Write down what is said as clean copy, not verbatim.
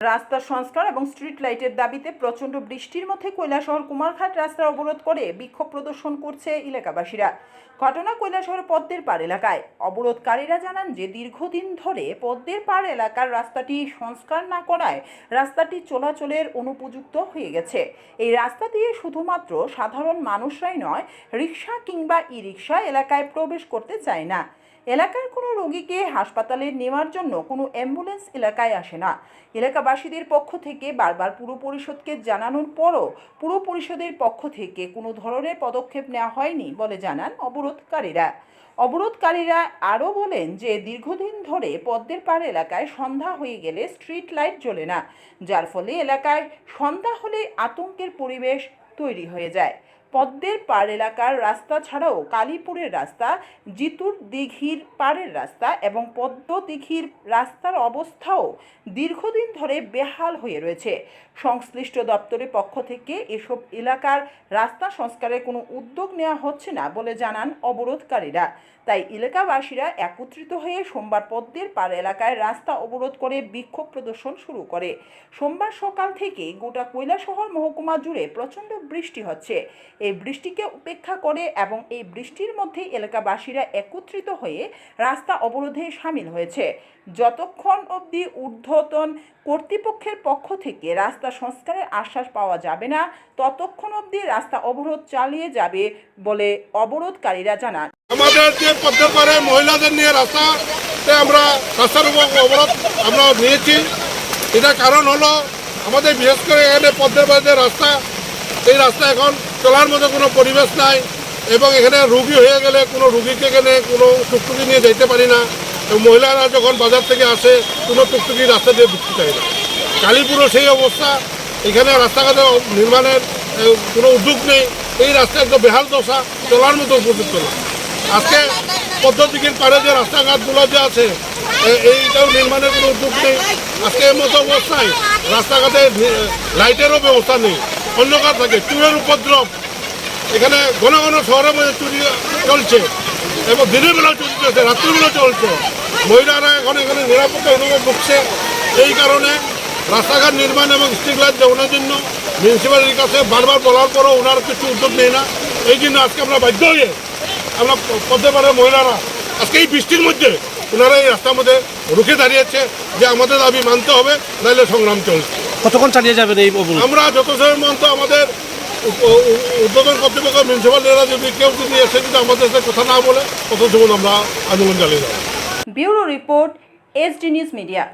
রাস্তা সংস্কার এবং স্ট্রিট লাইটের দাবিতে প্রচণ্ড বৃষ্টির মধ্যে কৈলাসহর কুমারঘাট রাস্তা অবরোধ করে বিক্ষোভ প্রদর্শন করছে এলাকাবাসীরা। ঘটনা কৈলাসহর পদ্মের পাড় এলাকায়। অবরোধকারীরা জানান যে দীর্ঘদিন ধরে পদ্মের পাড় এলাকার রাস্তাটি সংস্কার না করায় রাস্তাটি চলাচলের অনুপযুক্ত হয়ে গেছে। এই রাস্তা দিয়ে শুধুমাত্র সাধারণ মানুষরাই নয়, রিক্সা কিংবা ই রিক্সা এলাকায় প্রবেশ করতে চায় না। এলাকার কোনো রোগীকে হাসপাতালে নেওয়ার জন্য কোনো অ্যাম্বুলেন্স এলাকায় আসে না। এলাকাবাসীদের পক্ষ থেকে বারবার পুর পরিষদকে জানানোর পরও পুর পরিষদের পক্ষ থেকে কোনো ধরনের পদক্ষেপ নেওয়া হয়নি বলে জানান অবরোধকারীরা আরও বলেন যে দীর্ঘদিন ধরে পদ্মের পাড় এলাকায় সন্ধ্যা হয়ে গেলে স্ট্রিট লাইট জ্বলে না, যার ফলে এলাকায় সন্ধ্যা হলে আতঙ্কের পরিবেশ তৈরি হয়ে যায়। পদ্মের পাড় এলাকার রাস্তা ছাড়াও কালীপুরের রাস্তা, জিতুর দিঘির পাড়ের রাস্তা এবং পদ্ম দিঘির রাস্তার অবস্থাও দীর্ঘদিন ধরে বেহাল হয়ে রয়েছে। সংশ্লিষ্ট দপ্তরের পক্ষ থেকে এসব এলাকার রাস্তা সংস্কারের কোনো উদ্যোগ নেওয়া হচ্ছে না বলে জানান অবরোধকারীরা। তাই এলাকাবাসীরা একত্রিত হয়ে সোমবার পদ্মের পাড় এলাকায় রাস্তা অবরোধ করে বিক্ষোভ প্রদর্শন শুরু করে। সোমবার সকাল থেকে গোটা কৈলাসহর মহকুমা জুড়ে প্রচণ্ড বৃষ্টি হচ্ছে। এই বৃষ্টিকে উপেক্ষা করে এবং এই বৃষ্টির মধ্যে এলাকাবাসীরা একত্রিত হয়ে রাস্তা অবরোধে সামিল হয়েছে। যতক্ষণ অবধি ঊর্ধ্বতন কর্তৃপক্ষের পক্ষ থেকে রাস্তা সংস্কারের আশ্বাস পাওয়া যাবে না, ততক্ষণ অবধি রাস্তা অবরোধ চালিয়ে যাবে বলে অবরোধকারীরা জানান। আমাদের যে পদ্মের পাড়ে মহিলাদের নিয়ে রাস্তাতে আমরা রাস্তার অবরোধ আমরা নিয়েছি। এটার কারণ হলো আমাদের বিশেষ করে এখানে পদ্মের পাড়ে রাস্তা, এই রাস্তা এখন চলার মতো কোনো পরিবেশ নাই এবং এখানে রুগী হয়ে গেলে কোনো রুগীকে এখানে কোনো টুকটুকি নিয়ে যেতে পারি না। এবং মহিলারা যখন বাজার থেকে আসে কোনো টুকটুকি রাস্তা দিয়ে ঢুকতে চায় না। কালীপুরও সেই অবস্থা, এখানে রাস্তাঘাট নির্মাণের কোনো উদ্যোগ নেই। এই রাস্তা একদম বেহাল দশা, চলার মতো উপযুক্ত না। আজকে পদ্ধতির পাড়ে যে রাস্তাঘাটগুলো যে আছে এইটাও নির্মাণের কোনো উদ্যোগ নেই। আজকে এর মতো অবস্থায় রাস্তাঘাটে লাইটেরও ব্যবস্থা নেই, অন্ধকার থাকে, চুরের উপদ্রব। এখানে ঘন ঘন শহরের মধ্যে চুরি চলছে এবং দিনের বেলা চুরি চলছে, রাত্রিবেলা চলছে। মহিলারা এখন এখানে নিরাপত্তাহীনভাবে ভুগছে। এই কারণে রাস্তাঘাট নির্মাণ এবং স্ট্রিট লাইট দেওয়ানোর জন্য মিউনিসিপ্যালিটির কাছে বারবার বলার পরও ওনারা কিছু উদ্যোগ নেই না। এই জন্য আজকে আমরা বাধ্য হয়ে আমরা পদ্মের পাড়ের মহিলারা আজকে এই বৃষ্টির মধ্যে ওনারা এই রাস্তার মধ্যে রুখে দাঁড়িয়েছে যে আমাদের দাবি মানতে হবে, নাহলে সংগ্রাম চলছে। কতক্ষণ চালিয়ে যাবেন এই অবরোধ? আমরা যত সময় মতো আমাদের উদ্বোধন কর্তৃপক্ষ মিউনিসিপ্যালিটিরা যদি কেউ যদি এসে যদি আমাদের সাথে কথা না বলে তত সময় আমরা আন্দোলন চালিয়ে যাব। Bureau report, SD news media.